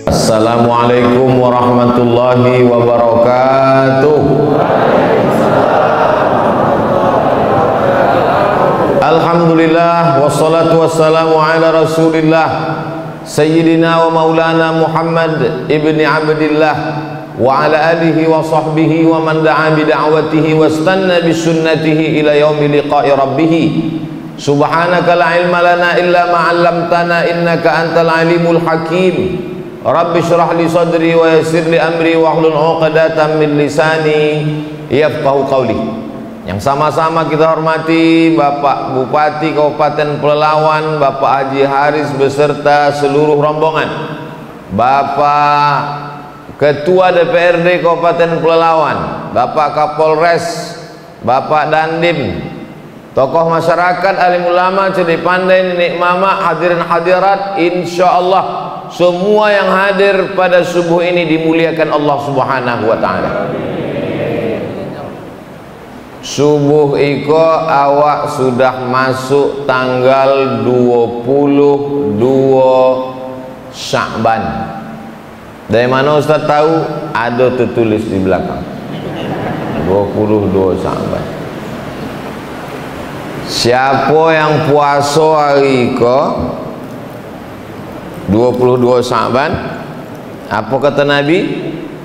Assalamualaikum warahmatullahi wabarakatuh. Alhamdulillah wassalatu wassalamu ala Rasulillah Sayyidina wa maulana Muhammad ibni Abdillah wa ala alihi wa sahbihi wa man da'a bi da'watihi wastanna bi sunnatihi ila yaumi liqa'i rabbih. Subhanaka la ilma lana illa ma 'allamtana innaka antal alimul hakim. Rabbi syrah li sadri wa yassir li amri wa hlul 'uqdatam min lisani yafqahu qawli. Yang sama-sama kita hormati Bapak Bupati Kabupaten Pelalawan, Bapak Haji Haris beserta seluruh rombongan, Bapak Ketua DPRD Kabupaten Pelalawan, Bapak Kapolres, Bapak Dandim, tokoh masyarakat, alim ulama, cerdik pandai, nenek mama, hadirin hadirat, insyaallah semua yang hadir pada subuh ini dimuliakan Allah Subhanahu wa taala. Subuh iko awak sudah masuk tanggal 22 Sya'ban. Dari mana Ustaz tahu? Ada tertulis di belakang 22 Sya'ban. Siapa yang puasa hari iko 22 Sya'ban, apa kata Nabi?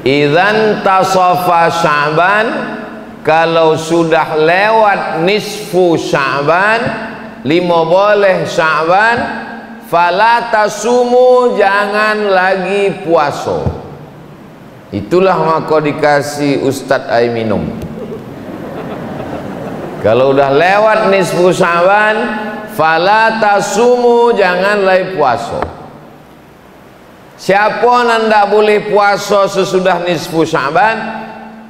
Idzan tasafa Sya'ban, kalau sudah lewat nisfu Sya'ban, 15 Sya'ban, fala tasumu, jangan lagi puasa. Itulah maka dikasih Ustadz air minum. Kalau udah lewat nisfu Sya'ban, fala tasumu, jangan lagi puasa. Siapa nanda boleh puasa sesudah nisfu Sya'ban?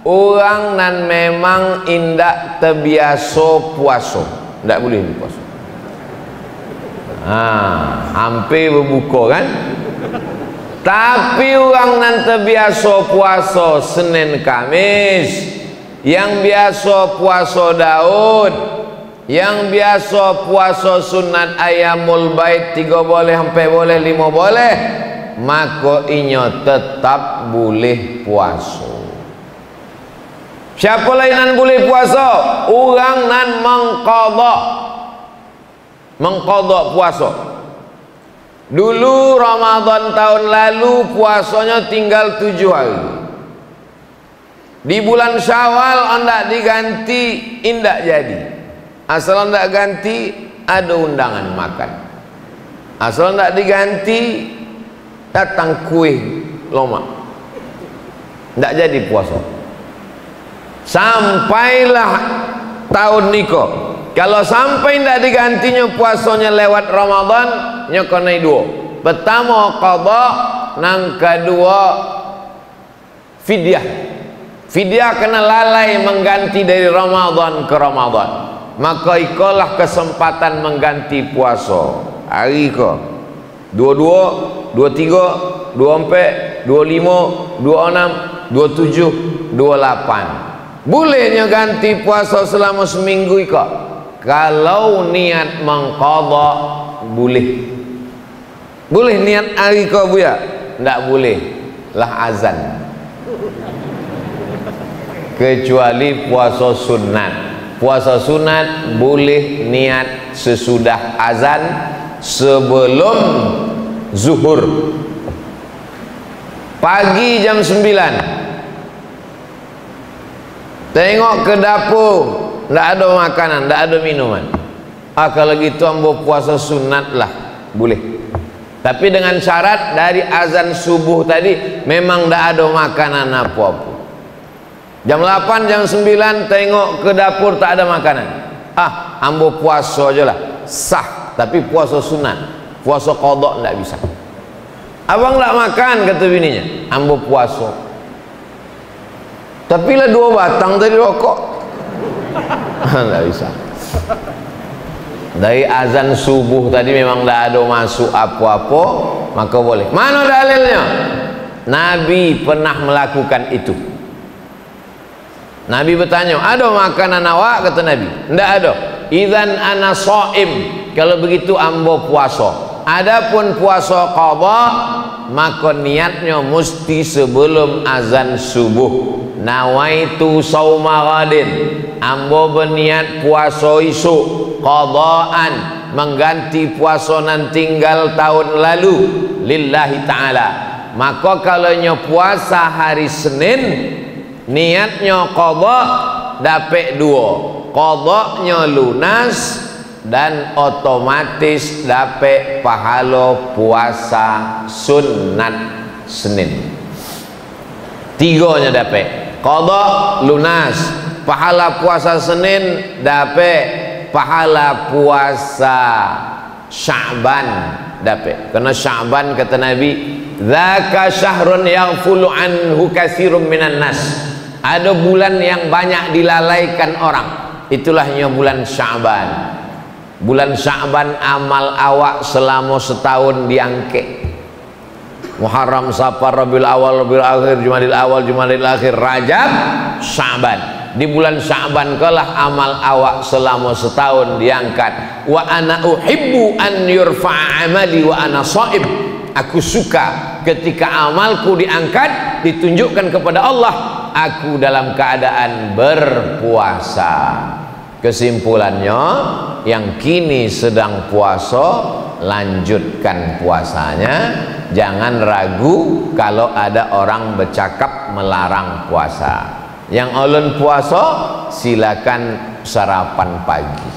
Orang nan memang indak terbiasa puasa, ndak boleh puasa. Hampir berbuka kan? Tapi orang nan terbiasa puasa Senin Kamis, yang biasa puasa Daud, yang biasa puasa sunat ayamul bait 3 boleh, 4 boleh, 5 boleh, maka inya tetap boleh puasa. Siapa lain nan boleh puasa? Orang nan mengqadha puasa. Dulu Ramadan tahun lalu puasanya tinggal 7 hari. Di bulan Syawal hendak diganti, indak jadi. Asal hendak ganti, ada undangan makan. Asal hendak diganti, datang kue lomak. Ndak jadi puasa. Sampailah tahun niko, kalau sampai tidak digantinya puasanya lewat Ramadan, nyokonai 2. Pertama qadha, nang kedua fidyah. Fidyah kena lalai mengganti dari Ramadan ke Ramadan. Maka ikolah kesempatan mengganti puasa. Hari ko 22, 23, 24, 25, 26, 27, 28. Bolehnya ganti puasa selama seminggu iko. Kalau niat mengqadha boleh. Boleh niat hari iko buya? Ndak boleh. Lah azan. Kecuali puasa sunat. Puasa sunat boleh niat sesudah azan, sebelum zuhur. Pagi jam 9. Tengok ke dapur, ndak ada makanan, ndak ada minuman. Kalau gitu ambo puasa sunat lah, boleh. Tapi dengan syarat dari azan subuh tadi memang ndak ada makanan apa-apa. Jam 8, jam 9 tengok ke dapur tak ada makanan. Ambo puasa aja lah, sah. Tapi puasa sunat, puasa qadha ndak bisa. Abang ndak makan, kata bininya, ambo puasa. Tapi lah 2 batang tadi rokok. Nggak bisa. Dari azan subuh tadi memang tidak ada masuk apa-apa, maka boleh. Mana dalilnya? Nabi pernah melakukan itu. Nabi bertanya, ada makanan awak? Kata Nabi, tidak ada. Idzan ana shaim, kalau begitu ambo puasa. Adapun puasa qadha maka niatnya mesti sebelum azan subuh. Nawaitu sauma ghadin, ambo berniat puasa isuk qadhaan, mengganti puasa nan tinggal tahun lalu lillahi ta'ala. Maka kalau puasa hari Senin niatnya qadha dapat dua, qadhanya lunas dan otomatis dapat pahala puasa sunat Senin. Tiganya dapat qadha lunas, pahala puasa Senin, dapat pahala puasa Sya'ban dapat. Karena Sya'ban kata Nabi, dzaka syahrun yaghfulu anhu katsirun minan nas. Ada bulan yang banyak dilalaikan orang, itulahnya bulan Sya'ban. Bulan Sya'ban amal awak selama setahun diangkat. Muharram, Safar, Rabiul Awal, Rabiul Akhir, Jumadil Awal, Jumadil Akhir, Rajab, Sya'ban. Di bulan Sya'ban kalah amal awak selama setahun diangkat. Wa ana uhibbu an yurfa'a amali wa ana sha'ib. Aku suka ketika amalku diangkat, ditunjukkan kepada Allah, aku dalam keadaan berpuasa. Kesimpulannya, yang kini sedang puasa, lanjutkan puasanya. Jangan ragu kalau ada orang bercakap melarang puasa. Yang ulun puasa, silakan sarapan pagi.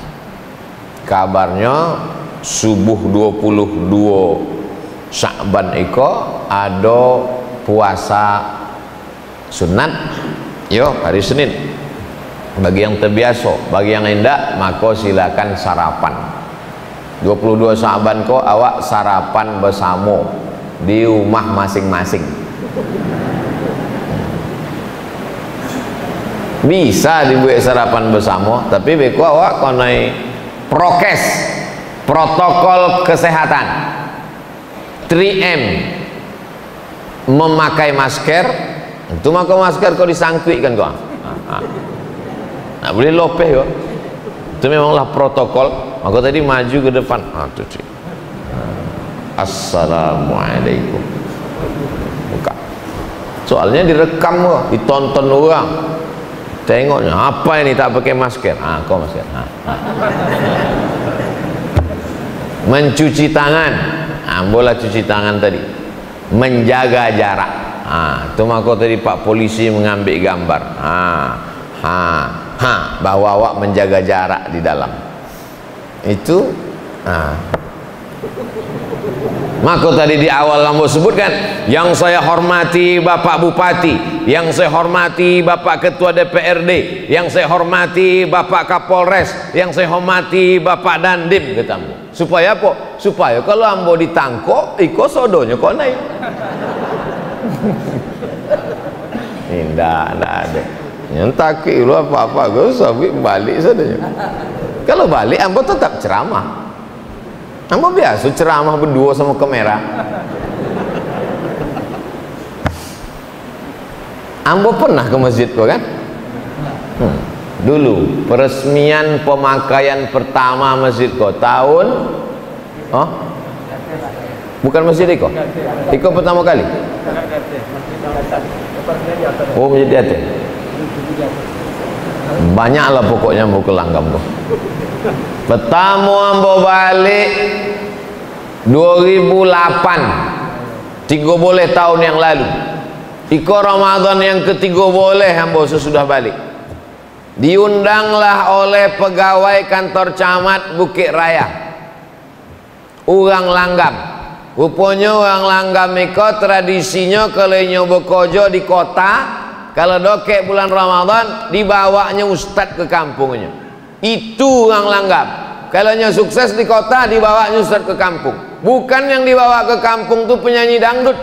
Kabarnya subuh 22 Sya'ban iko ada puasa sunat. Yo, hari Senin. Bagi yang terbiasa, bagi yang hendak, maka silakan sarapan. 22 Sya'ban ko awak sarapan bersama di rumah masing-masing. Bisa dibuat sarapan bersama, tapi beku awak konai prokes, protokol kesehatan 3M, memakai masker. Itu maka masker kau disangkui kan kau, nah, boleh lopeh kau. Itu memanglah protokol. Maka tadi maju ke depan, Assalamualaikum, buka. Soalnya direkam kok, ditonton orang. Tengoknya apa ini tak pakai masker? Kau masker. Mencuci tangan, bola cuci tangan tadi. Menjaga jarak. Itu maka tadi Pak Polisi mengambil gambar. Bahwa awak menjaga jarak di dalam. Itu. Maka tadi di awal lambo sebutkan, yang saya hormati Bapak Bupati, yang saya hormati Bapak Ketua DPRD, yang saya hormati Bapak Kapolres, yang saya hormati Bapak Dandim, katamu. Supaya apa? Supaya kalau ambo ditangkok, iko sodonya kok naik. Tidak ada. Yang taki lu apa-apa, gue sabit balik saja. Kalau balik ambo tetap ceramah. Ambo biasa ceramah berdua sama kamera. Ambo pernah ke masjid kok kan? Dulu peresmian pemakaian pertama masjid kok tahun bukan masjid Iko? Iko pertama kali? Oh, masjid Diate. Banyaklah pokoknya mau ke Langgam kok. Pertama ambo balik 2008, 3 boleh tahun yang lalu. Iko Ramadan yang ketiga boleh ambo sesudah balik. Diundanglah oleh pegawai kantor camat Bukit Raya, orang Langgam. Rupanya orang Langgam iko tradisinya kalau nyoba kojo di kota, kalau dokek bulan Ramadan dibawanya ustad ke kampungnya. Itu orang Langgam. Kalau sukses di kota dibawanya ustad ke kampung. Bukan yang dibawa ke kampung tuh penyanyi dangdut.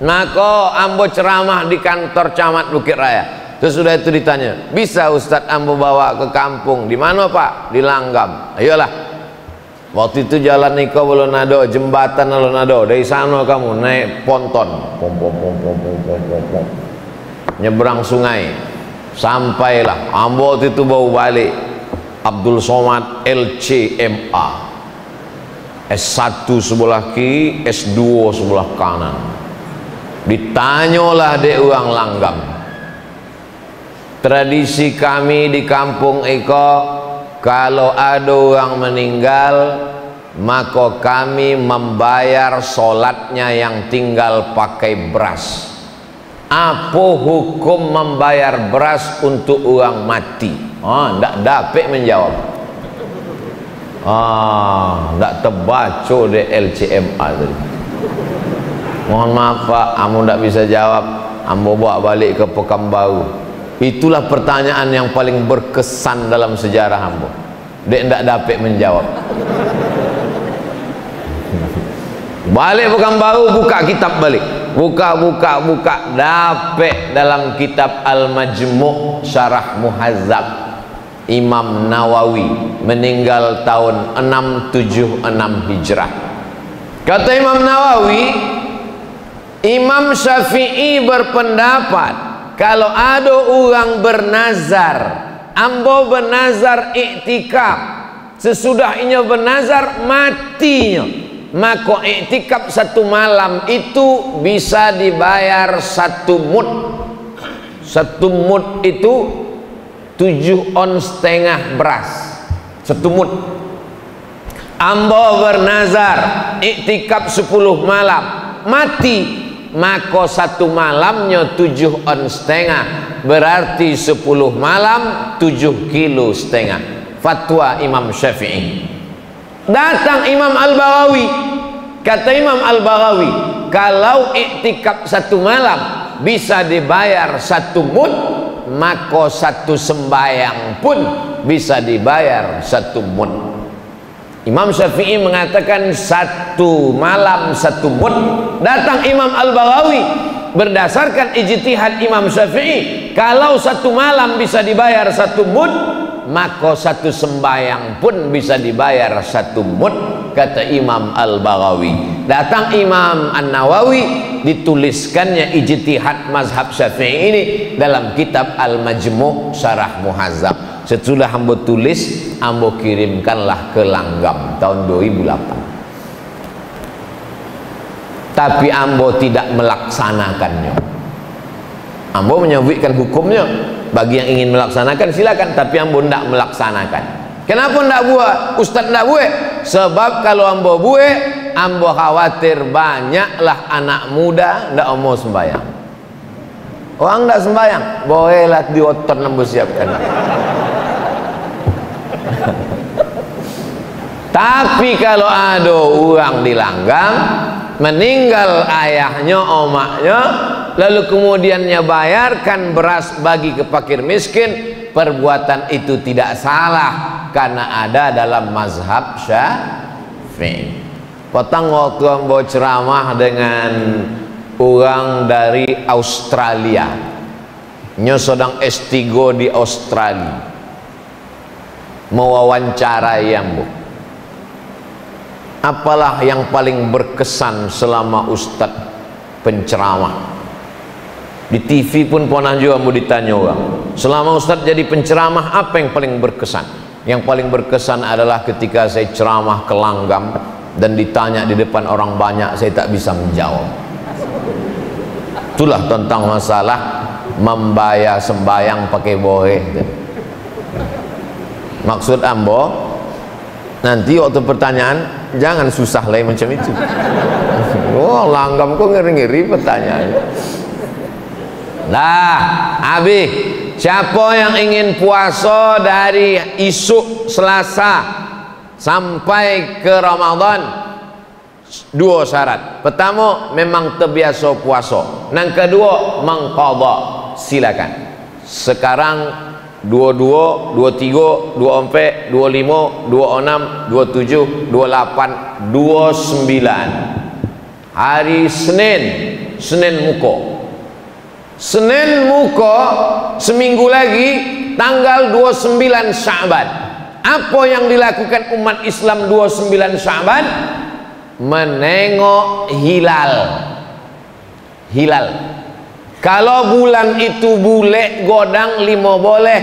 Maka ambo ceramah di kantor camat Bukit Raya. Sesudah itu ditanya, bisa Ustadz ambo bawa ke kampung? Di mana Pak? Di Langgam. Ayolah. Waktu itu jalan Niko belum ada, jembatan belum ada. Dari sana kamu naik ponton, nyebrang sungai. Sampailah ambo itu bawa balik Abdul Somad LCMA. S1 sebelah kiri, S2 sebelah kanan. Ditanyalah dek orang langgam. Tradisi kami di kampung Eko, kalau ada orang meninggal, maka kami membayar solatnya yang tinggal pakai beras. Apa hukum membayar beras untuk orang mati? Ndak dapat menjawab. Ndak terbaca di LCMA tadi. Mohon maaf Pak, ambo ndak bisa jawab. Ambo bawa balik ke Pekanbaru. Itulah pertanyaan yang paling berkesan dalam sejarah ambo. Dek ndak dapat menjawab. Balik Pekanbaru, buka kitab balik. Buka. Dapat dalam kitab Al-Majmu' Syarah Muhazzab, Imam Nawawi meninggal tahun 676 Hijrah. Kata Imam Nawawi, Imam Syafi'i berpendapat kalau ada orang bernazar, ambo bernazar iktikaf, sesudah inya bernazar matinya, maka iktikaf 1 malam itu bisa dibayar 1 mud. 1 mud itu 7,5 ons beras. 1 mud. Ambo bernazar iktikaf 10 malam, mati, maka 1 malamnya 7,5 ons, berarti 10 malam 7,5 kilo. Fatwa Imam Syafi'i. Datang Imam Al-Baghawi, kata Imam Al-Baghawi, kalau iktikaf 1 malam bisa dibayar 1 mud, maka 1 sembayang pun bisa dibayar 1 mud. Imam Syafi'i mengatakan 1 malam 1 mud. Datang Imam Al-Baghawi, berdasarkan ijtihad Imam Syafi'i, kalau 1 malam bisa dibayar 1 mud, maka 1 sembayang pun bisa dibayar 1 mud, kata Imam Al-Baghawi. Datang Imam An-Nawawi, dituliskannya ijtihad mazhab Syafi'i ini dalam kitab Al-Majmu' Syarah Muhazzab. Setelah ambo tulis, ambo kirimkanlah ke Langgam tahun 2008. Tapi ambo tidak melaksanakannya. Ambo menyebutkan hukumnya. Bagi yang ingin melaksanakan silakan, tapi ambo tidak melaksanakan. Kenapa tidak buat? Ustaz tidak buat? Sebab kalau ambo buat, ambo khawatir banyaklah anak muda tidak mau sembahyang. Orang tidak sembahyang, bolehlah diotot ambo siapkan. Tapi kalau ada orang di Langgam meninggal ayahnya, omaknya, lalu kemudiannya bayarkan beras bagi ke fakir miskin, perbuatan itu tidak salah karena ada dalam mazhab Syafi'i. Potong waktu ambo ceramah dengan orang dari Australia, nyo sedang S3 di Australia, mewawancarai ambo. Apalah yang paling berkesan selama Ustadz penceramah? Di TV pun pernah juga mau ditanya orang, selama Ustadz jadi penceramah apa yang paling berkesan? Yang paling berkesan adalah ketika saya ceramah ke Langgam dan ditanya di depan orang banyak, saya tak bisa menjawab. Itulah tentang masalah membayar sembayang pakai bohe. Maksud ambo, nanti waktu pertanyaan jangan susah lah macam itu. Oh, Langgam kok ngeri-ngeri pertanyaannya. Nah, Abi, siapa yang ingin puasa dari isuk Selasa sampai ke Ramadan? 2 syarat. Pertama, memang terbiasa puasa. Yang kedua, mengqadha. Silakan. Sekarang 22, 23, 24, 25, 26, 27, 28, 29. Hari Senin muka. Senin muka seminggu lagi tanggal 29 Sya'ban. Apa yang dilakukan umat Islam 29 Sya'ban? Menengok hilal. Kalau bulan itu bule godang 5 boleh,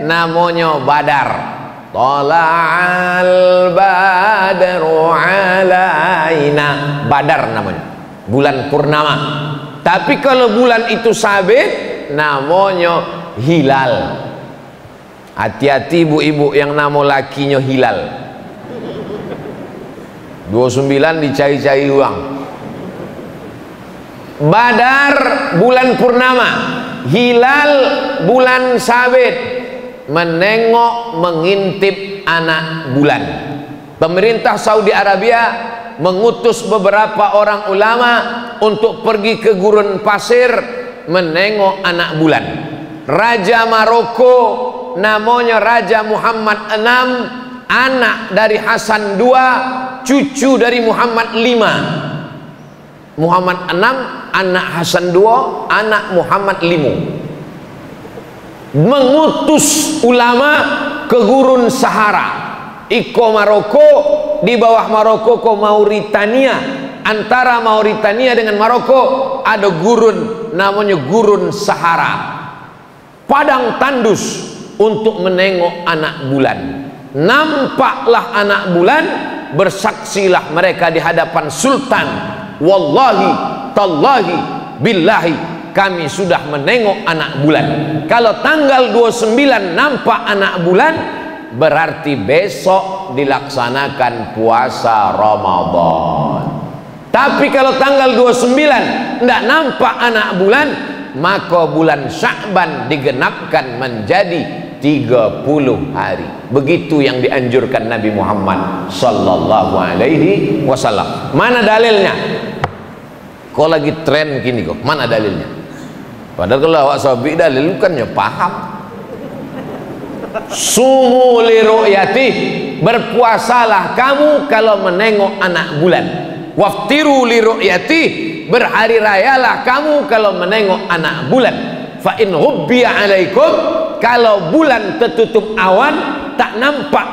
namanya badar. tala'al badru alaina, Badar namanya, bulan purnama. Tapi kalau bulan itu sabit namanya hilal. Hati-hati ibu-ibu yang nama lakinya hilal. 29 dicari-cari uang. Badar bulan purnama, hilal bulan sabit, menengok mengintip anak bulan. Pemerintah Saudi Arabia mengutus beberapa orang ulama untuk pergi ke gurun pasir menengok anak bulan. Raja Maroko namanya Raja Muhammad VI, anak dari Hasan II, cucu dari Muhammad V. Muhammad VI, anak Hasan II, anak Muhammad V. Mengutus ulama ke gurun Sahara. Iko Maroko, di bawah Maroko ke Mauritania, antara Mauritania dengan Maroko ada gurun namanya gurun Sahara, padang tandus untuk menengok anak bulan. Nampaklah anak bulan, bersaksilah mereka di hadapan sultan, wallahi tallahi billahi kami sudah menengok anak bulan. Kalau tanggal 29 nampak anak bulan, berarti besok dilaksanakan puasa Ramadan. Tapi kalau tanggal 29 tidak nampak anak bulan, maka bulan Sya'ban digenapkan menjadi 30 hari. Begitu yang dianjurkan Nabi Muhammad sallallahu alaihi wasallam. Mana dalilnya? Kok lagi tren gini kok? Mana dalilnya? Padahal kalau awak sahabat dalil kan ya paham. Sumu li ru'yati, berpuasalah kamu kalau menengok anak bulan. Waftiru li ru'yati, berhari rayalah kamu kalau menengok anak bulan. Fa in hubbiya alaikum, kalau bulan tertutup awan tak nampak,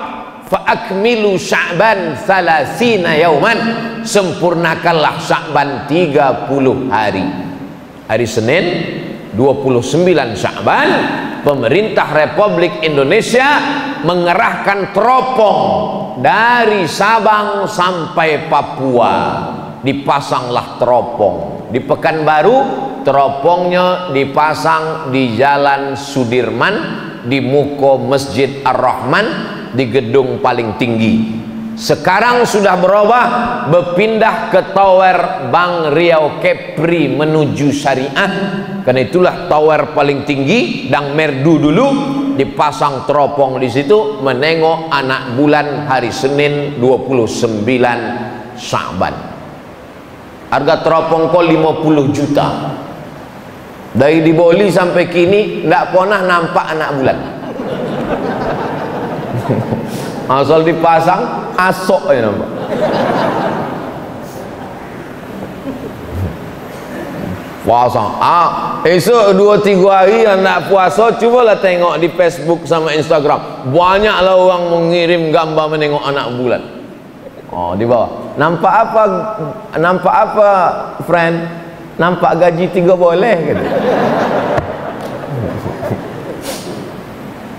fa akmilu Sya'ban 30 yauman, sempurnakanlah Sya'ban 30 hari. Hari Senin 29 Sya'ban, pemerintah Republik Indonesia mengerahkan teropong dari Sabang sampai Papua. Dipasanglah teropong di Pekanbaru, teropongnya dipasang di Jalan Sudirman, di muka Masjid Ar-Rahman, di gedung paling tinggi. Sekarang sudah berubah, berpindah ke tower Bank Riau Kepri menuju Syariah. Karena itulah tower paling tinggi dan merdu dulu, dipasang teropong di situ menengok anak bulan hari Senin 29 Sya'ban. Harga teropong kok 50 juta. Dari di Boli sampai kini tidak pernah nampak anak bulan. Asal dipasang asok aja nampak. Puasa. Esok 2-3 hari yang nak puasa, cubalah tengok di Facebook sama Instagram. Banyaklah orang mengirim gambar menengok anak bulan. Oh, di bawah. Nampak apa? Nampak apa, friend? Nampak gaji 3 boleh gitu.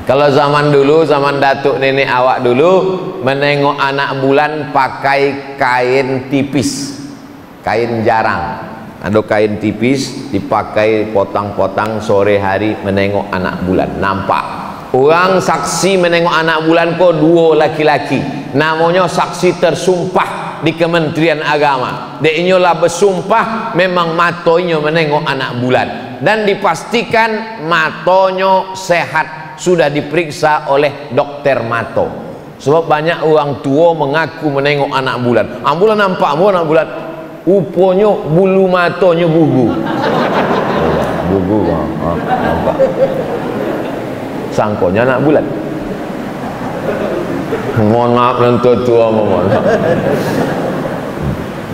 Kalau zaman dulu, zaman datuk nenek awak dulu, menengok anak bulan pakai kain tipis, kain jarang. Ada kain tipis dipakai potang-potang sore hari menengok anak bulan. Nampak orang saksi menengok anak bulan kok 2 laki-laki, namanya saksi tersumpah di Kementerian Agama. Dia lah bersumpah memang matonya menengok anak bulan dan dipastikan matonya sehat, sudah diperiksa oleh dokter mato. Sebab banyak orang tua mengaku menengok anak bulan. Ambulan nampak anak bulan, uponya bulu matonya gugu. Gugu nampak. Sangkonya anak bulan. Mohon maaf nentu tua mohon.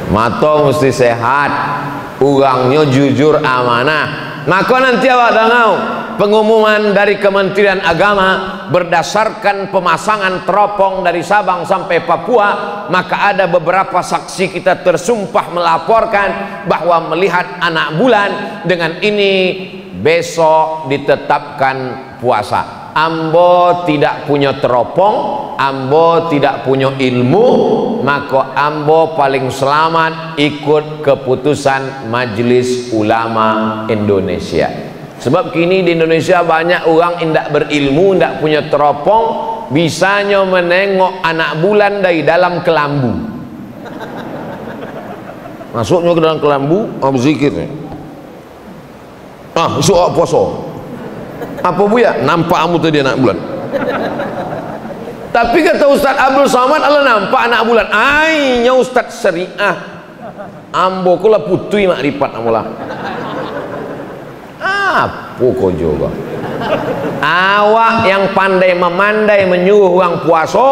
Mato mesti sehat, orangnya jujur amanah. Maka nanti awak dengar pengumuman dari Kementerian Agama berdasarkan pemasangan teropong dari Sabang sampai Papua, maka ada beberapa saksi kita tersumpah melaporkan bahwa melihat anak bulan, dengan ini besok ditetapkan puasa. ambo tidak punya teropong, ambo tidak punya ilmu, maka ambo paling selamat ikut keputusan Majelis Ulama Indonesia. Sebab kini di Indonesia banyak orang indak berilmu, indak punya teropong, bisanya menengok anak bulan dari dalam kelambu. Masuknya ke dalam kelambu, berzikir. Besok puasa. Apa buya? Nampak kamu tadi anak bulan. Tapi kata Ustaz Abdul Somad, Allah nampak anak bulan. Ainya Ustaz Syariah. Ambo kula putui makrifat amulah. Apa kau juga? Awak yang pandai memandai menyuruh orang puasa,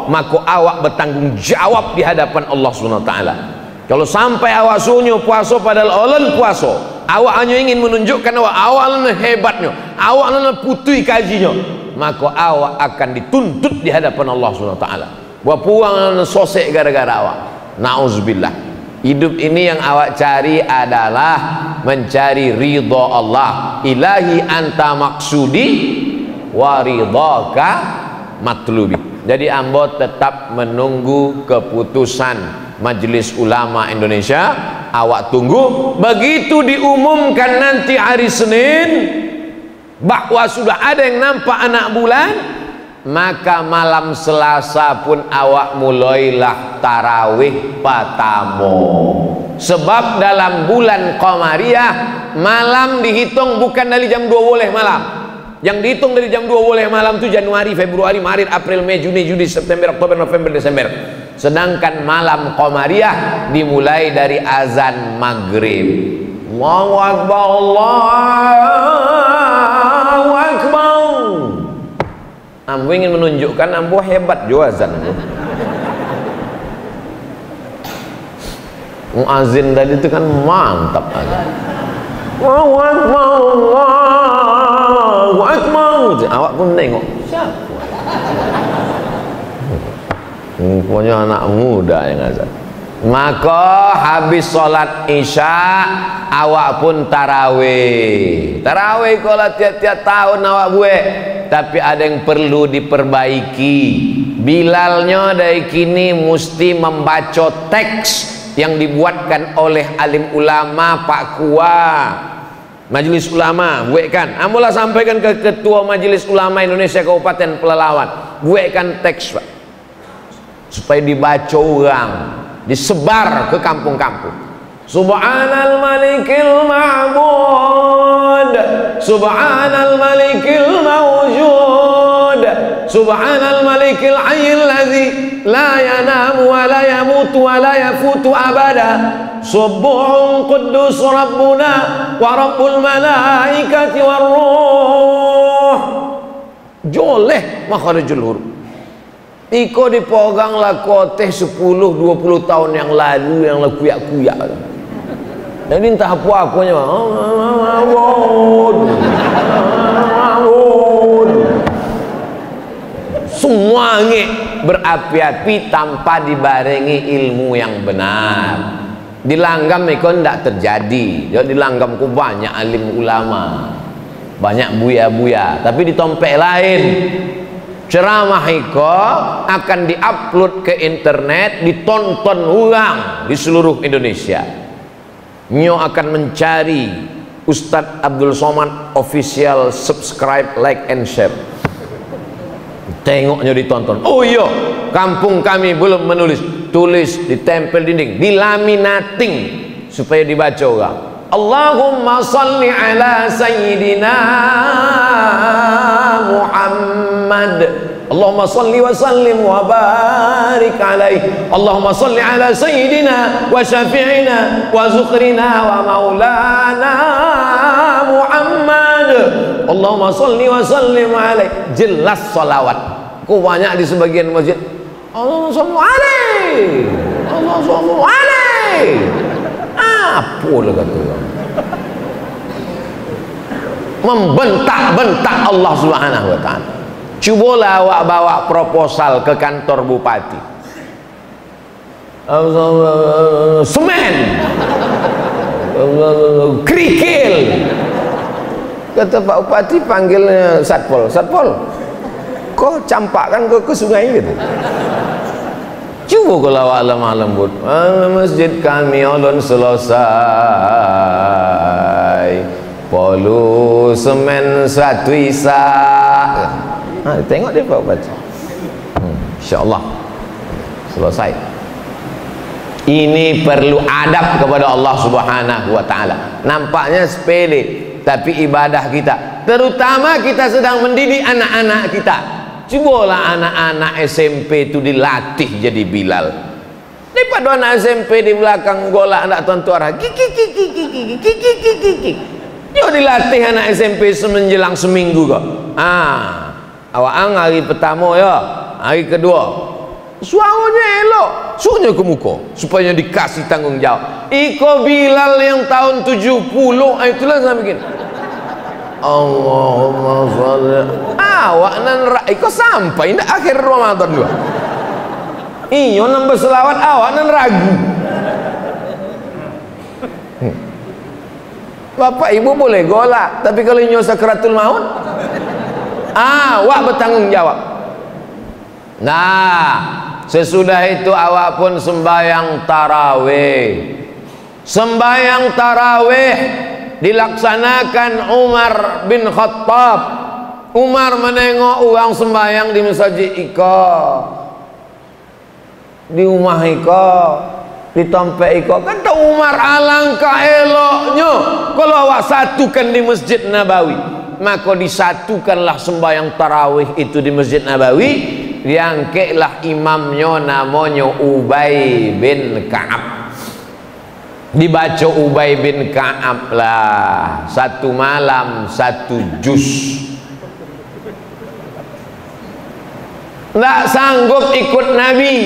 maka awak bertanggung jawab di hadapan Allah Subhanahu wa taala. Kalau sampai awak suruh puasa padahal Allah puasa, awak hanya ingin menunjukkan awak hebatnya, awak putui kajinya, maka awak akan dituntut di hadapan Allah Subhanahu wa taala. Buat puang sosek gara-gara awak. Nauzubillah. Hidup ini yang awak cari adalah mencari ridha Allah. Ilahi anta maksudi wa ridhaka matlubi. Jadi ambo tetap menunggu keputusan Majelis Ulama Indonesia. Awak tunggu, begitu diumumkan nanti hari Senin bahwa sudah ada yang nampak anak bulan, maka malam Selasa pun awak mulailah tarawih patamo. Sebab dalam bulan Qamariyah malam dihitung bukan dari jam 2 boleh malam. Yang dihitung dari jam 2 boleh malam itu Januari, Februari, Maret, April, Mei, Juni, Juli, September, Oktober, November, Desember. Sedangkan malam Qamariyah dimulai dari azan maghrib. Allahu Akbar, Allahu Akbar. Ambo ingin menunjukkan ambo hebat juga azan. Muazin tadi itu kan mantap azan. Allahu Akbar, Allahu Akbar. Awak pun tengok siapa? Pokoknya anak muda yang azan. Maka habis sholat isya awak pun tarawih. Tarawih kalau tiap-tiap tahun awak buat. Tapi ada yang perlu diperbaiki. Bilalnya dari kini mesti membaca teks yang dibuatkan oleh alim ulama Pak Kua Majelis Ulama. Buatkan, amulah sampaikan ke Ketua Majelis Ulama Indonesia Kabupaten Pelalawan. Buatkan teks Pak, supaya dibaca orang, disebar ke kampung-kampung. Subhanal malikil ma'bud, subhanal malikil mawjud, subhanal malikil hayyil ladzi la yanamu wa la yamutu wa la yafutu abada, subuhun quddus rabbuna wa rabbul malaikati war ruh. Joleh makharijul huruf. Iko dipegang lah koteh 10-20 tahun yang lalu yang lah kuyak-kuyak. Jadi entah apa-apanya semua nge berapi-api tanpa dibarengi ilmu yang benar. Di langgam itu tidak terjadi. Jadi di langgamku banyak alim ulama, banyak buya-buya, tapi di tompek lain ceramah itu akan diupload ke internet, ditonton orang di seluruh Indonesia. Nyo akan mencari Ustadz Abdul Somad official, subscribe, like and share. Tengoknya ditonton. Oh iya, kampung kami belum menulis, tulis, ditempel dinding, dilaminating supaya dibaca orang. Allahumma salli ala sayyidina Muhammad. Allahumma salli wa sallim wa barik alaihi. Allahumma salli ala sayyidina wa syafi'ina wa zukrina wa maulana Muhammad. Allahumma salli wa sallim alaihi. Jelas salawat. Kok banyak di sebagian masjid Allahumma salli alaihi, Allahumma salli alaihi. Apa lah kata orang, membentak-bentak Allah Subhanahu wa ta'ala. Cubalah awak bawa proposal ke kantor bupati, semen, kerikil, Kata Pak Bupati, panggilnya Satpol. Satpol, kau campakkan ke sungai gitu. Cuba kalau awak lemah lembut, masjid kami ulun selesai, polu semen satu isa. Tengok dia Pak Bupati. InsyaAllah selesai. Ini perlu adab kepada Allah Subhanahu wa ta'ala. Nampaknya sepele, tapi ibadah kita, terutama kita sedang mendidik anak-anak kita. Cubalah anak-anak SMP itu dilatih jadi Bilal. Daripada anak SMP di belakang golak anak tuan-tuara, yuk dilatih anak SMP menjelang seminggu kok. Awak hari pertama ya, hari kedua suaranya elok, suruhnya ke muka supaya dikasih tanggung jawab. Iko Bilal yang tahun 70, itulah saya bikin. Allahumma sholli. Awak nan iko sampai ndak akhir Ramadan juga. Iyo nambah selawat awak nan ragu. Bapak ibu boleh golak, tapi kalau nyo sakratul maut, awak bertanggung jawab. Nah, sesudah itu awak pun sembahyang tarawih. Sembahyang tarawih dilaksanakan Umar bin Khattab. Umar menengok orang sembahyang di masjid iko, di rumah iko, di tempat iko. Kata Umar, alangkah eloknya kalau awak satukan di Masjid Nabawi. Maka disatukanlah sembahyang tarawih itu di Masjid Nabawi. Diangkatlah imamnya namanya Ubay bin Ka'ab. Dibaca Ubay bin Ka'ab lah, satu malam satu juz. Nggak sanggup ikut Nabi.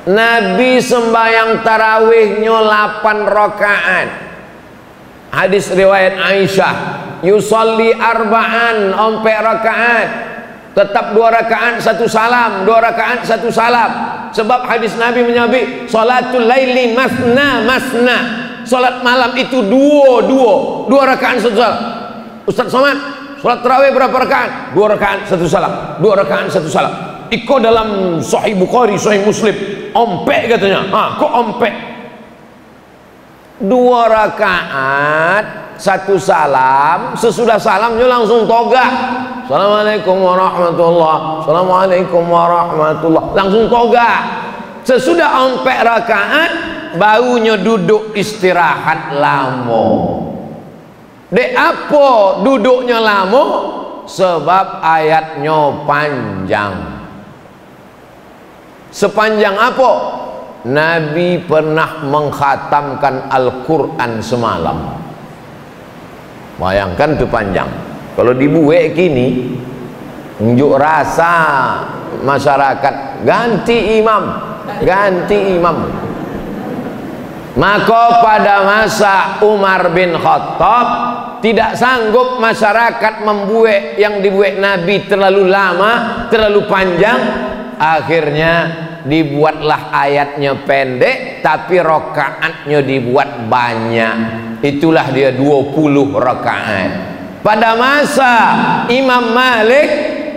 Nabi sembahyang tarawihnya 8 rakaat. Hadis riwayat Aisyah, yusalli arba'an, 4 rakaat, tetap 2 rakaat 1 salam, 2 rakaat 1 salam. Sebab hadis Nabi menyebut salatul laili masna masna, salat malam itu 2 rakaat 1 salam. Ustaz Somad, salat tarawih berapa rakaat? 2 rakaat 1 salam, 2 rakaat 1 salam. Iko dalam Sahih Bukhari, Sahih Muslim, ompek katanya. Kok ompek? 2 rakaat 1 salam, sesudah salamnya langsung toga. Assalamualaikum warahmatullah, assalamualaikum warahmatullah, langsung toga. Sesudah ompek rakaat, barunya duduk istirahat lama. Dek apa duduknya lama? Sebab ayatnya panjang. Sepanjang apa? Nabi pernah mengkhatamkan Al-Quran semalam. Bayangkan itu panjang. Kalau dibuat kini, unjuk rasa masyarakat, ganti imam. Maka pada masa Umar bin Khattab, tidak sanggup masyarakat membuat yang dibuat Nabi terlalu lama, terlalu panjang. Akhirnya dibuatlah ayatnya pendek, tapi rakaatnya dibuat banyak. Itulah dia 20 rakaat. Pada masa Imam Malik,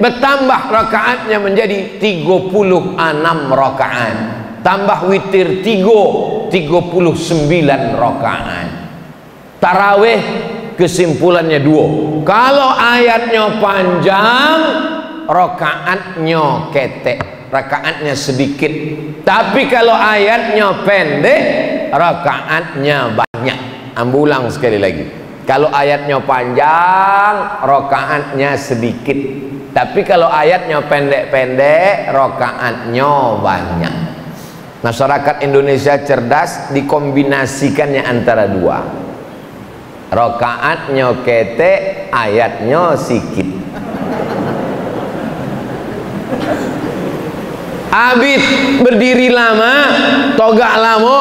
bertambah rakaatnya menjadi 36 rakaat. Tambah witir 39 rakaat. Tarawih kesimpulannya 2. Kalau ayatnya panjang, rakaatnya ketek, rakaatnya sedikit. Tapi kalau ayatnya pendek, rakaatnya banyak. Ambulang sekali lagi. Kalau ayatnya panjang, rakaatnya sedikit. Tapi kalau ayatnya pendek-pendek, rakaatnya banyak. Masyarakat Indonesia cerdas, dikombinasikannya antara 2. Rakaatnya ketek, ayatnya sikit. Abid berdiri lama, togak lama,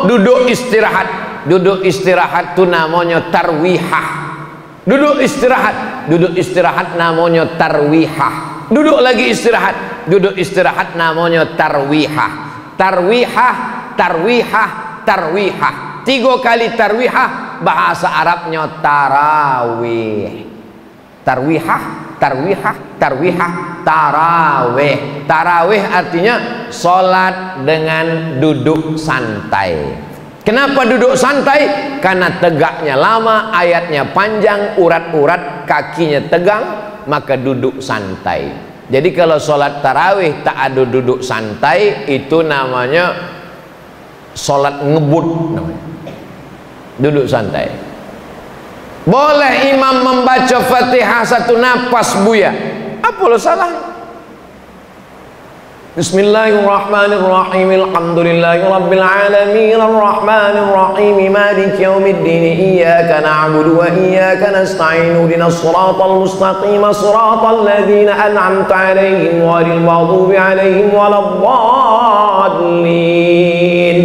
duduk istirahat. Duduk istirahat itu namanya tarwihah. Duduk istirahat namanya tarwihah. Duduk lagi istirahat, duduk istirahat namanya tarwihah. Tarwihah. 3 kali tarwihah, bahasa Arabnya tarawih. Tarwihah, tarwihah, tarwihah, tarawih. Tarawih artinya sholat dengan duduk santai. Kenapa duduk santai? Karena tegaknya lama, ayatnya panjang, urat-urat kakinya tegang, maka duduk santai. Jadi kalau sholat tarawih tak ada duduk santai, itu namanya sholat ngebut namanya. Duduk santai. Boleh imam membaca Fatihah satu nafas buya, apa lo salah? Bismillahirrahmanirrahim. Alhamdulillahirabbil alamin arrahmanir rahim maliki yaumiddin iyyaka na'budu wa iyyaka nasta'in ihdinas siratal mustaqim siratal ladzina an'amta 'alaihim ghairil maghdubi 'alaihim waladdallin.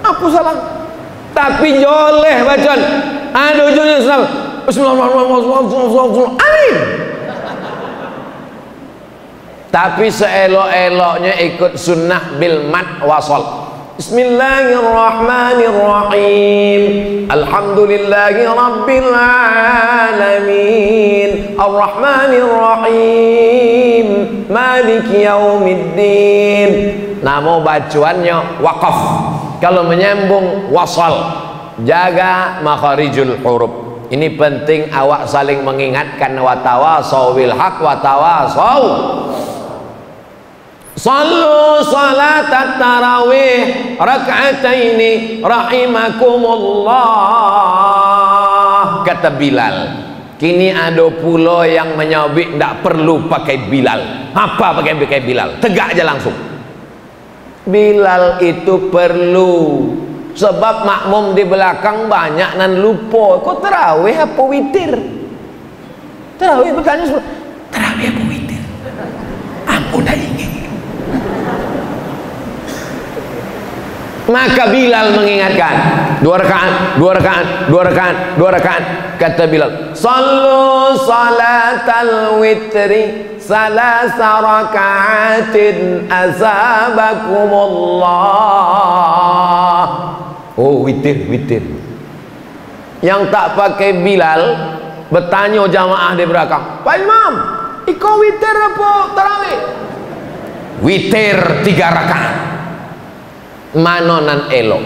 Apa salah? Tapi joleh bacaan. Ada ujungnya salah. Bismillahirrahmanirrahim. Amin. Tapi seelok-eloknya ikut sunnah bil mad wasol. Bismillahirrahmanirrahim. Alhamdulillahi rabbil alamin. Arrahmanirrahim. Maliki yaumiddin. Nama bacaannya waqaf. Kalau menyambung wasal. Jaga makharijul huruf. Ini penting awak saling mengingatkan, wa tawasau bil haq wa tawasau. Sallu salatat tarawih rak'ataini rahimakumullah, kata Bilal. Kini ada pula yang menyabik tak perlu pakai Bilal. Apa pakai Bilal? Tegak aja langsung. Bilal itu perlu, sebab makmum di belakang banyak nan lupa. Kok tarawih apa witir? Tarawih bertanya semua. Tarawih apa witir? Ampun dah ingin. Maka Bilal mengingatkan, 2 rakaat, 2 rakaat, 2 rakaat, 2 rakaat. Kata Bilal, sallu salatal witri salasa rakaatin azabakumullah. Oh, witir. Yang tak pakai Bilal bertanya jamaah di belakang, Pak Imam, ikut witir apa tarawih? Witir 3 rakaat. Mana nan elok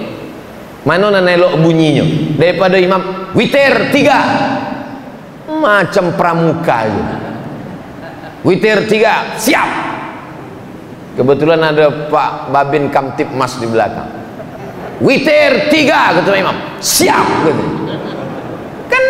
bunyinya daripada imam witir 3, macam pramuka aja. Witir 3 siap. Kebetulan ada Pak Babin Kamtip Mas di belakang. Witir 3 kata imam, siap kata. Kan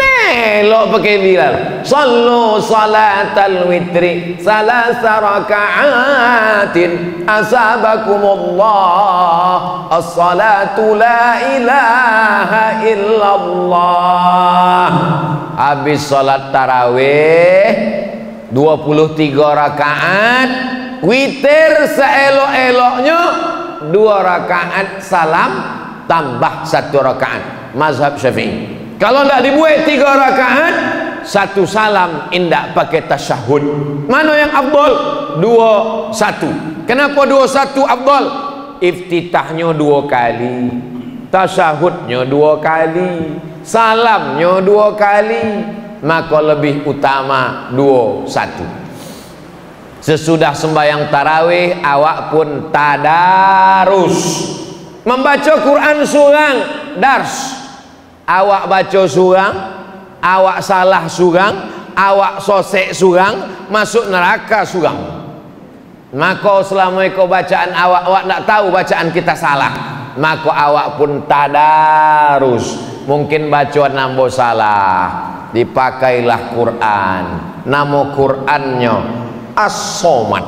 elok pakai Bilal. Sallu salatal witri salasa raka'atin asabakumullah. As-salatu la ilaha illallah. Habis salat tarawih 23 rakaat, witir seelok-eloknya 2 rakaat salam tambah 1 rakaat. Mazhab Syafi'i. Kalau tidak dibuat 3 rakaat, 1 salam, indak pakai tasyahud. Mana yang afdal? 2-1. Kenapa 2-1 afdal? Iftitahnya 2 kali, tasyahudnya 2 kali, salamnya 2 kali, maka lebih utama 2-1. Sesudah sembahyang tarawih, awak pun tadarus, membaca Quran surang, dars. Awak baca surang, awak salah surang, awak sosek surang, masuk neraka surang. Maka selama ikut bacaan awak tak tahu bacaan kita salah, maka awak pun tadarus. Mungkin bacaan nambah salah, dipakailah Quran. Nama Qurannya As-Somad.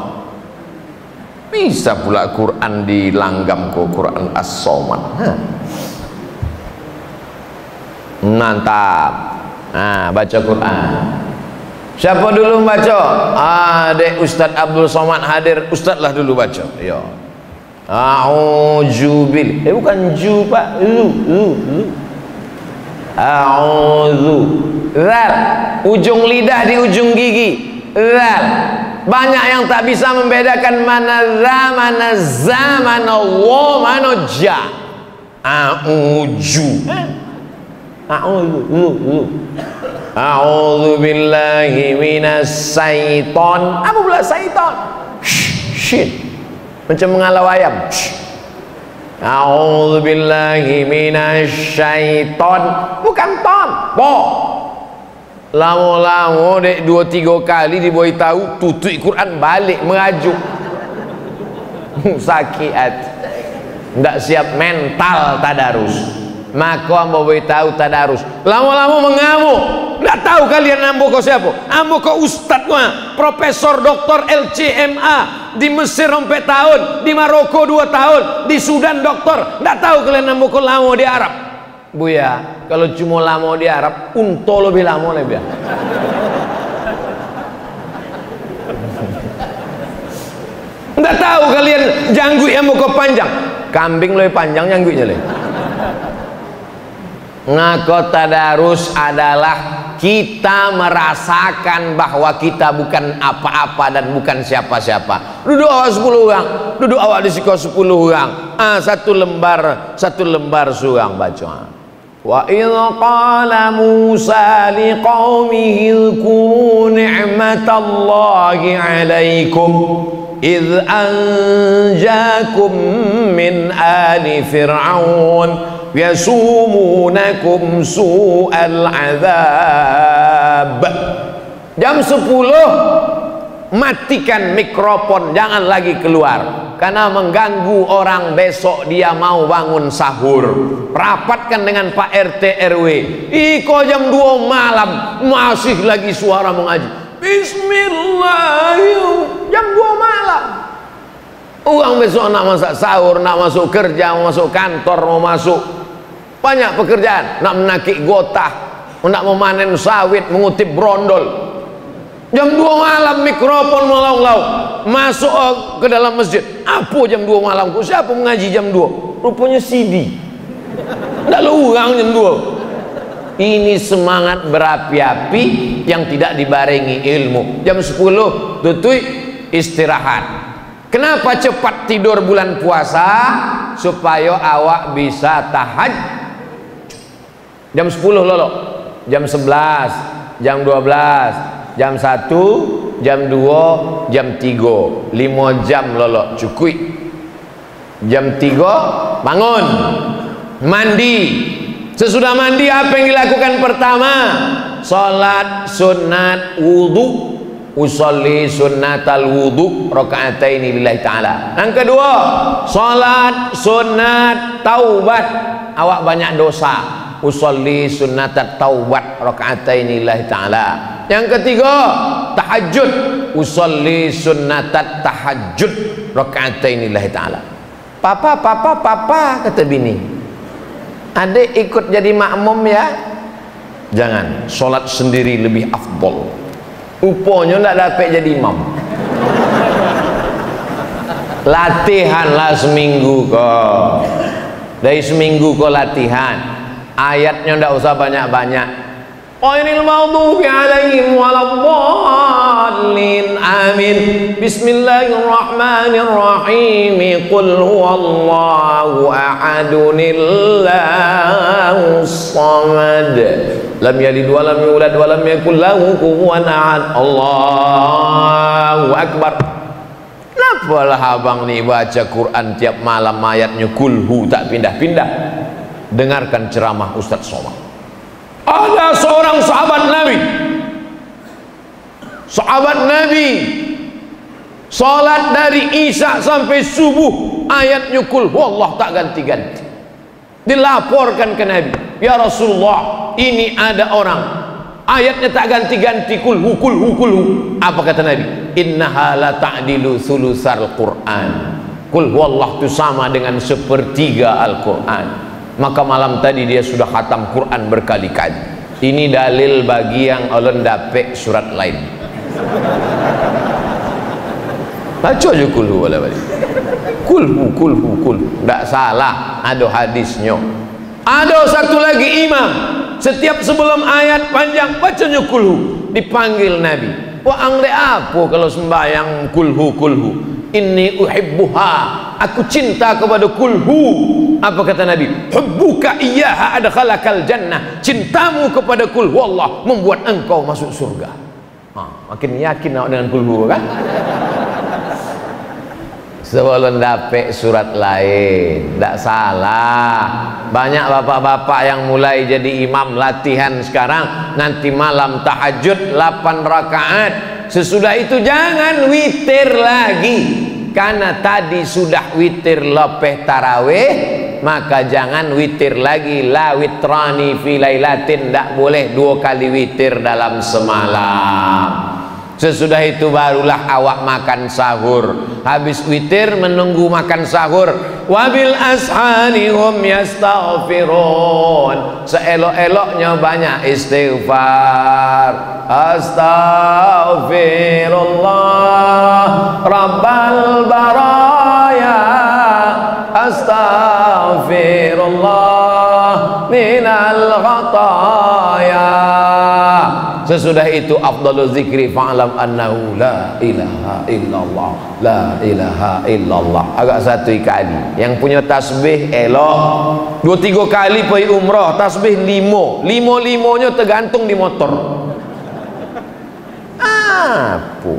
Bisa pula Quran dilanggam ke Quran As-Somad. Mantap. Baca Quran. Siapa dulu baca? Dek Ustaz Abdul Somad hadir. Ustaz lah dulu baca. Ya. A'udzubil. Bukan ju Pak. A'udzu. Zal. Ujung lidah di ujung gigi. Zal. Banyak yang tak bisa membedakan mana za, mana za, mana wa, mana ja. A'uju. A'udzu billahi minas syaiton. Apa pula syaiton? Shit. Macam mengalau ayam. A'udzu billahi minas syaiton. Bukan ton. Bo. Lama-lama dek 2-3 kali dibuat tahu tutup Quran balik merajuk. Sakit hati. Tidak siap mental tadarus. Maka ambo tahu tadarus. Lama-lama mengamuk. Tidak tahu kalian ambo kau siapa? Ambo kau ustad mah, profesor doktor LCMA di Mesir 4 tahun, di Maroko 2 tahun, di Sudan doktor. Tidak tahu kalian ambo kau lama di Arab. Buya, kalau cuma lama di Arab, unto lebih lama lebih. Tidak tahu kalian janggut yang muka panjang, kambing lebih panjang janggutnya le. Ngaku tadarus adalah kita merasakan bahwa kita bukan apa-apa dan bukan siapa-siapa. Duduk awak 10 orang, duduk awak di siko 10 orang. Satu lembar surang baca. Wa idh qala Musa liqaumihi dhkuru ni'matallahi 'alaikum idh anjakum min ali fir'aun yasumunakum su'al 'adzab. Jam 10 matikan mikrofon, jangan lagi keluar karena mengganggu orang besok dia mau bangun sahur. Rapatkan dengan Pak RT RW. Iko jam 2 malam masih lagi suara mengaji. Bismillahirrahmanirrahim. Jam 2 malam. Orang besok nak masak sahur, nak masuk kerja, mau masuk kantor, mau masuk banyak pekerjaan, nak menakik gotah, nak memanen sawit, mengutip brondol. Jam 2 malam mikrofon melau-lau masuk ke dalam masjid. Apa jam 2 malam? Siapa mengaji jam 2? Rupanya CD. Tak ada orang jam 2. Ini semangat berapi-api yang tidak dibarengi ilmu. Jam 10 tutui istirahat. Kenapa cepat tidur bulan puasa? Supaya awak bisa tahajud. Jam 10 lolo, jam 11, jam 12, jam 1, jam 2, jam 3, 5 jam lolo cukup. Jam 3 bangun, mandi. Sesudah mandi apa yang dilakukan pertama? Salat sunat wudu. Usolli sunnatal wudu raka'ataini lillahi ta'ala. Yang kedua, salat sunat taubat. Awak banyak dosa. Usolli sunnatat taubat raka'ataini lillahi ta'ala. Yang ketiga, tahajud. Usolli sunnatat tahajud raka'ataini lillahi ta'ala. Papa kata bini, adik ikut jadi makmum ya. Jangan, solat sendiri lebih afdol. Upanya tak dapat jadi imam. Latihanlah seminggu kau. Dari seminggu kau latihan. Ayatnya tidak usah banyak-banyak. Ghairil maghdubi alaihim waladdallin. Amin. Bismillahirrahmanirrahim. Qul huwallahu ahadunillahus samad. Lam yalid wa lam yulad wa lam yakul lahu kufuwan ahad. Allahu akbar. Kenapalah abang ni baca Quran tiap malam ayatnya kulhu tak pindah-pindah? Dengarkan ceramah Ustaz Somad. Ada seorang sahabat Nabi salat dari Isya sampai subuh ayatnya kulhu Allah tak ganti-ganti. Dilaporkan ke Nabi, ya Rasulullah, ini ada orang ayatnya tak ganti-ganti, kulhu. Apa kata Nabi? Innaha la ta'dilu sulusal Qur'an. Kulhu Allah itu sama dengan 1/3 Al-Quran. Maka malam tadi dia sudah khatam Quran berkali-kali. Ini dalil bagi yang ulun dapat surat lain. Baca aja kulhu wala balik. Kulhu. Tak salah, ada hadisnya. Ada satu lagi imam, setiap sebelum ayat panjang bacanya kulhu. Dipanggil Nabi. Wah, angle apa kalau sembahyang kulhu? inni uhibbuha, aku cinta kepada kulhu. Apa kata Nabi? Hubbuka iyyaha adkhalakal jannah, cintamu kepada kulhu Allah membuat engkau masuk surga. Makin yakin dengan kulhu kan. Sebelum dapat surat lain, tidak salah. Banyak bapak-bapak yang mulai jadi imam latihan sekarang, nanti malam tahajud 8 rakaat. Sesudah itu jangan witir lagi, karena tadi sudah witir lepeh tarawih, maka jangan witir lagi. La witrani fi lailatin, tidak boleh 2 kali witir dalam semalam. Sesudah itu barulah awak makan sahur. Habis witir menunggu makan sahur. Wabil ashari hum yastaghfirun, seelok-eloknya banyak istighfar. Astaghfirullah Rabbal baraya, astaghfirullah minal khataya. Sesudah itu afdalul zikri fa'lam annahu la ilaha illallah, la ilaha illallah. Agak 1 kali. Yang punya tasbih elok 2-3 kali pergi umrah, tasbih 5. 5-5-nya tergantung di motor. Apa?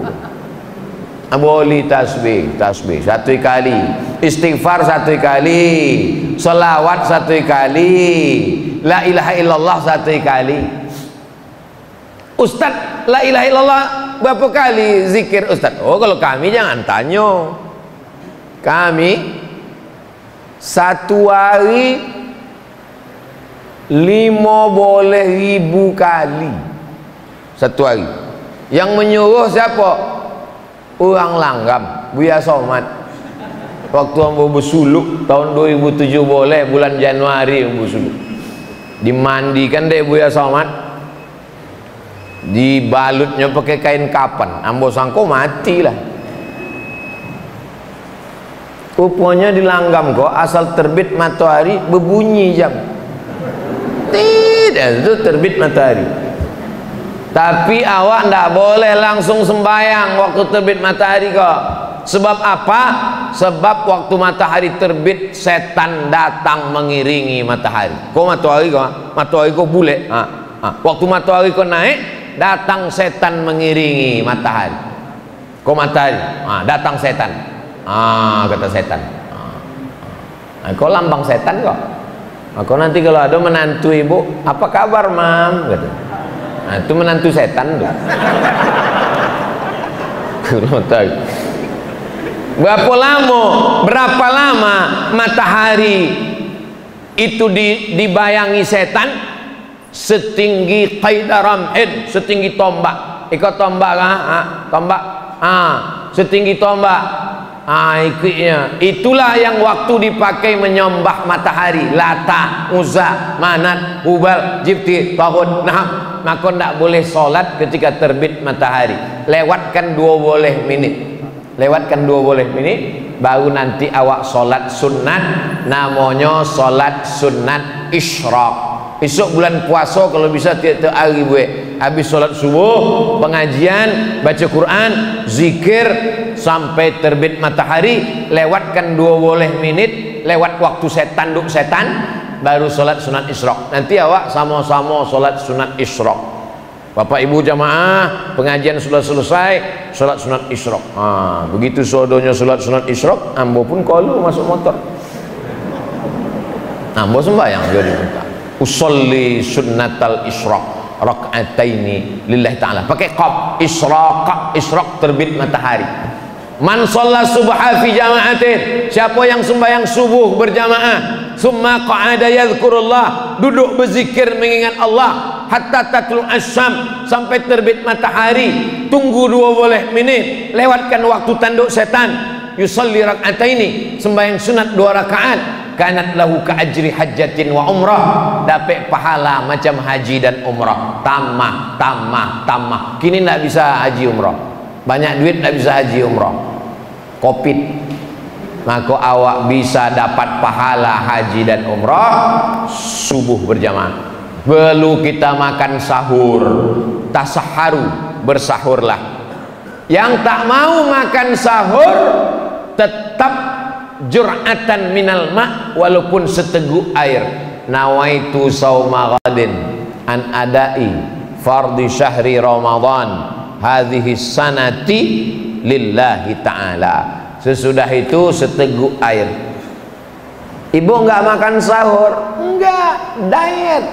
Boleh tasbih 1 kali, istighfar 1 kali, selawat 1 kali, la ilaha illallah 1 kali. Ustaz, la ilaha illallah berapa kali zikir Ustaz? Oh, kalau kami jangan tanya. Kami 1 hari 50.000 kali 1 hari. Yang menyuruh siapa? Orang langgam, Buya Somad. Waktu ambo bersuluk tahun 2007 boleh, bulan Januari ambo bersuluk. Dimandikan deh Buya Somad, dibalutnya pakai kain kapan, ambo sangko matilah. Rupanya dilanggam kok, asal terbit matahari berbunyi jam. Tidak, itu terbit matahari. Tapi awak ndak boleh langsung sembahyang waktu terbit matahari kok. Sebab apa? Sebab waktu matahari terbit setan datang mengiringi matahari. Kok matahari kok bule. Waktu matahari kok naik, datang setan mengiringi matahari. Kok matahari? Datang setan. Kata setan. Kok lambang setan kok. Kok nanti kalau ada menantu ibu, apa kabar mam? Kata. Itu menantu setan tuh. Berapa lama matahari itu dibayangi setan? Setinggi qaidaramhin, setinggi tombak. Ikut tombak tombak. Setinggi tombak. Ikutnya. Itulah yang waktu dipakai menyembah matahari. Lata, Uzza, Manat, Hubal, Jibti, Tahun, Naham. Maka tidak boleh sholat ketika terbit matahari. Lewatkan 20 menit. Lewatkan 20 menit, baru nanti awak sholat sunat. Namanya sholat sunat isyraq. Esok bulan puasa kalau bisa tiap-tiap hari buat. Habis sholat subuh, pengajian, baca Quran, zikir sampai terbit matahari. Lewatkan 20 menit, lewat waktu setan duk setan, baru sholat sunat isyraq. Nanti awak sama-sama sholat sunat isyraq. Bapak ibu jamaah, pengajian sudah selesai, sholat sunat isyraq. Begitu sodonya sholat sunat isyraq, ambo pun kalau masuk motor, ambo sembahyang jadi minta usolli sunnatal isyraq rak'ataini lillahi ta'ala, pakai qaf, isyraq terbit matahari. Man shalla subha fi jama'atin, siapa yang sembahyang subuh berjamaah, summa qa'ada yadhkurullah, duduk berzikir mengingat Allah, hatta tatlul asyam, sampai terbit matahari, tunggu 20 menit, lewatkan waktu tanduk setan, yusalli rak'ataini, sembahyang sunat 2 rakaat, kanat lahu ka ajri hajjatin wa umrah, dapat pahala macam haji dan umrah. Tamah. Kini tidak bisa haji umrah, banyak duit tidak bisa haji umrah, covid. Maka awak bisa dapat pahala haji dan umrah subuh berjamaah. Perlu kita makan sahur, tasaharu, bersahurlah. Yang tak mau makan sahur tetap jur'atan minal ma, walaupun seteguk air. Nawaitu sauma ghadin an adai fardhi syahri Ramadan hadhihi sanati lillahi ta'ala. Sesudah itu seteguk air. Ibu enggak makan sahur? Enggak, diet.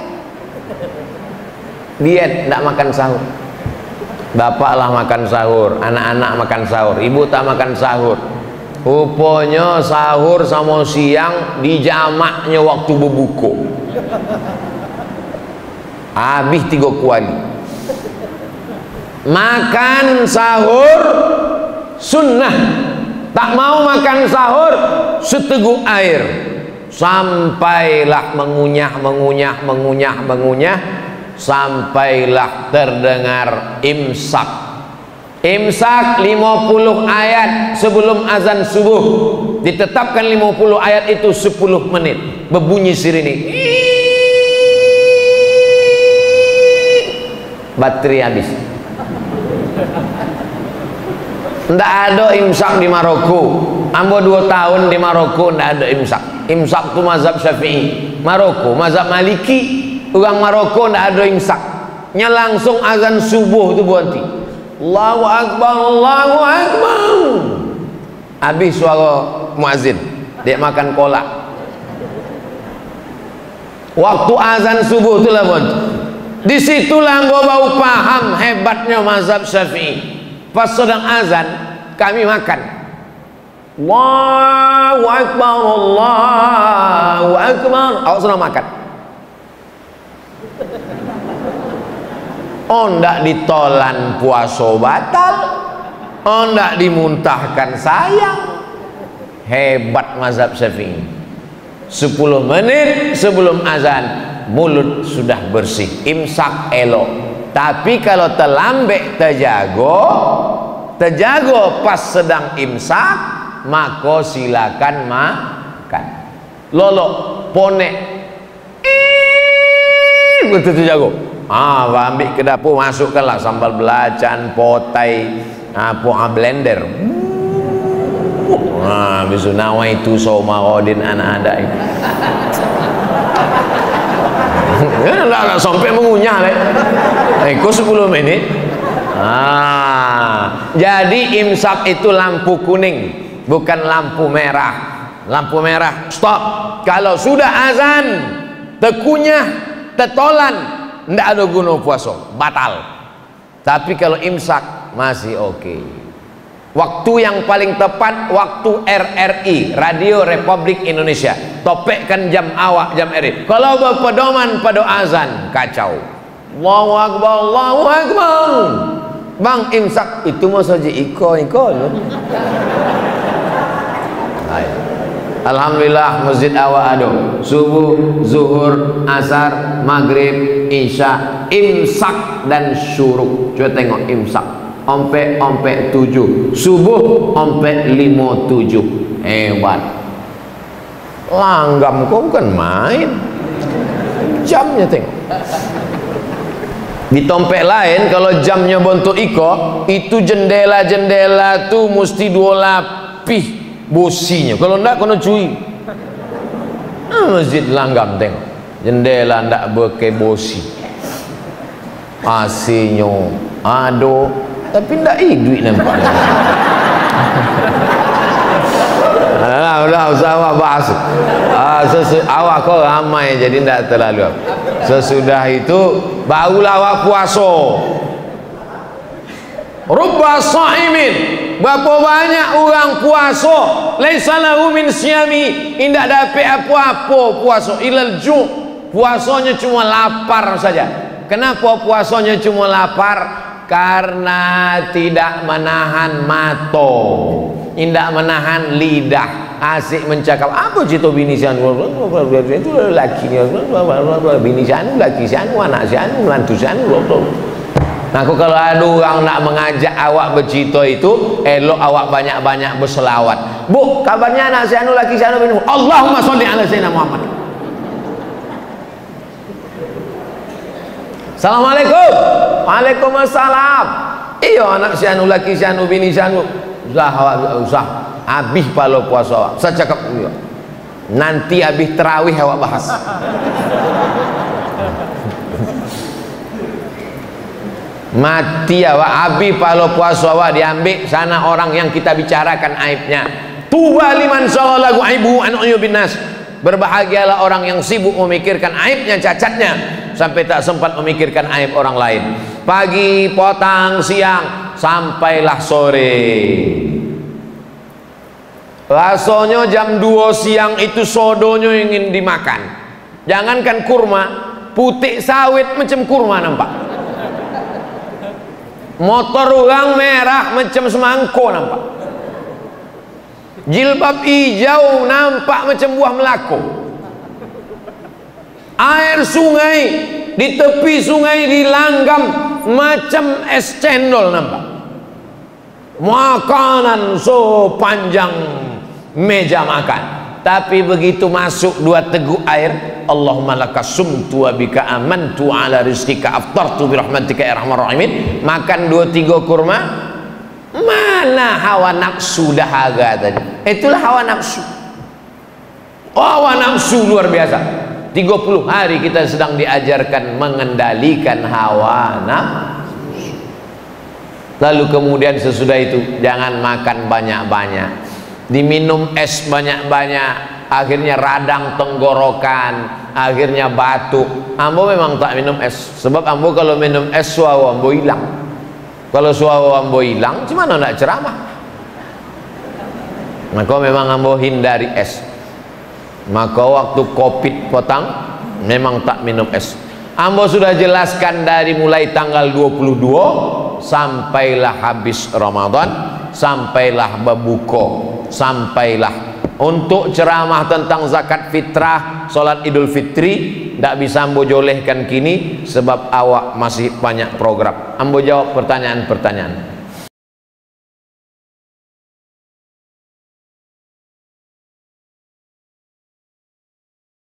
Diet, enggak makan sahur. Bapaklah makan sahur, anak-anak makan sahur, ibu tak makan sahur. Rupanya sahur sama siang dijamaknya waktu berbuka. Habis 3 kuali. Makan sahur sunnah. Tak mau makan sahur seteguk air. Sampailah mengunyah sampailah terdengar imsak. Imsak 50 ayat sebelum azan subuh. Ditetapkan 50 ayat itu 10 menit. Berbunyi sirine. Baterai habis. Ndak ada imsak di Maroko. Ambo 2 tahun di Maroko ndak ada imsak. Imsak itu mazhab Syafi'i. Maroko mazhab Maliki. Orang Maroko ndak ada imsak. Nya langsung azan subuh itu berhenti. Allahu Akbar, Allahu Akbar. Habis suara muazin. Dia makan kolak. Waktu azan subuh itulah berhenti. Disitulah gua baru paham hebatnya mazhab Syafi'i. Pas sedang azan kami makan. Allahu Akbar, Allahu Akbar. Awak sedang makan. Oh, ndak ditolan puasa batal. Oh, ndak dimuntahkan sayang. Hebat mazhab Syafi'i. 10 menit sebelum azan mulut sudah bersih, imsak elok. Tapi kalau terlambat terjago pas sedang imsak, maka silakan makan. Lolo ponek betul terjago. Ambil ke dapur, masukkanlah sambal belacan, potai, blender. Besok nawaitu sauma ghadin anak ada itu. Lah sampai mengunyah leh. Kok 10 menit. Jadi imsak itu lampu kuning, bukan lampu merah. Lampu merah stop. Kalau sudah azan tekunyah, tetolan, ndak ada guna puasa, batal. Tapi kalau imsak masih oke. Waktu yang paling tepat waktu RRI, Radio Republik Indonesia. Topekkan jam awak, jam RRI. Kalau berpedoman pada azan, kacau. Allahu Akbar, Allahu Akbar. Bang imsak itu mau saja iko loh. Alhamdulillah masjid awak ada subuh, zuhur, asar, maghrib, isya, imsak dan syuruk. Coba tengok imsak. Ompe 7, subuh ompe 5:07. Hebat. Langgam kau bukan main. Jamnya tengok. Di tempat lain kalau jamnya bentuk iko, itu jendela-jendela tuh mesti 2 lapis bosinya. Kalau enggak kena cuy. Masjid Langgam tengok. Jendela enggak berke bosi. AC-nya ado, tapi enggak duit nampaknya. Udah usah awak bahas. Awak kau ramai jadi enggak terlalu. Sesudah itu barulah awak puasa. Rubba sha'imin, berapa banyak orang puasa laisa lahu min siyami, indak dapat apa-apa puasa ilal ju', puasanya cuma lapar saja. Kenapa puasanya cuma lapar? Karena tidak menahan mata, tidak menahan lidah, asik mencakap apa cito bini sianu itu lelaki bini sianu, laki sianu, anak sianu, menantu sianu. Nah, kalau ada orang nak mengajak awak bercita itu, elok awak banyak-banyak berselawat. Bu, kabarnya anak sianu, laki sianu, bini. Allahumma sholli ala sayyidina Muhammad. Assalamualaikum. Waalaikumsalam. Iya anak sianu, laki sianu, bini sianu. Usah awak usah. habis palo puasa awak. Saya cakap juga. Nanti habis terawih awak bahas. Mati awak, habis palo puasa awak diambil sana orang yang kita bicarakan aibnya. Tuba liman shaghalahu aibu an uyubin nas. Berbahagialah orang yang sibuk memikirkan aibnya, cacatnya, sampai tak sempat memikirkan aib orang lain. Pagi, petang, siang, sampailah sore. Rasanya jam 2 siang itu sodonya ingin dimakan. Jangankan kurma, putih sawit macam kurma nampak. Motor orang merah macam semangko nampak. Jilbab hijau nampak macam buah melako. Air sungai di tepi sungai dilanggam macam es cendol nampak. Makanan sepanjang meja makan, tapi begitu masuk 2 teguk air, Allahumma laka sumtu wa bika amantu ala rizqika aftartu bi rahmatika ya arhamar rahimin, makan 2-3 kurma, mana hawa nafsu dahaga tadi. Itulah hawa nafsu. Hawa nafsu luar biasa. 30 hari kita sedang diajarkan mengendalikan hawa nafsu. Lalu kemudian sesudah itu jangan makan banyak-banyak, diminum es banyak-banyak, akhirnya radang tenggorokan, akhirnya batuk. Ambo memang tak minum es, sebab ambo kalau minum es suara ambo hilang. Kalau suara ambo hilang, gimana nak ceramah? Maka memang ambo hindari es. Maka waktu COVID petang memang tak minum es. Ambo sudah jelaskan dari mulai tanggal 22 sampailah habis Ramadan, sampailah berbuka, sampailah untuk ceramah tentang zakat fitrah, solat Idul Fitri. Tak bisa ambo jolehkan kini sebab awak masih banyak program. Ambo jawab pertanyaan-pertanyaan.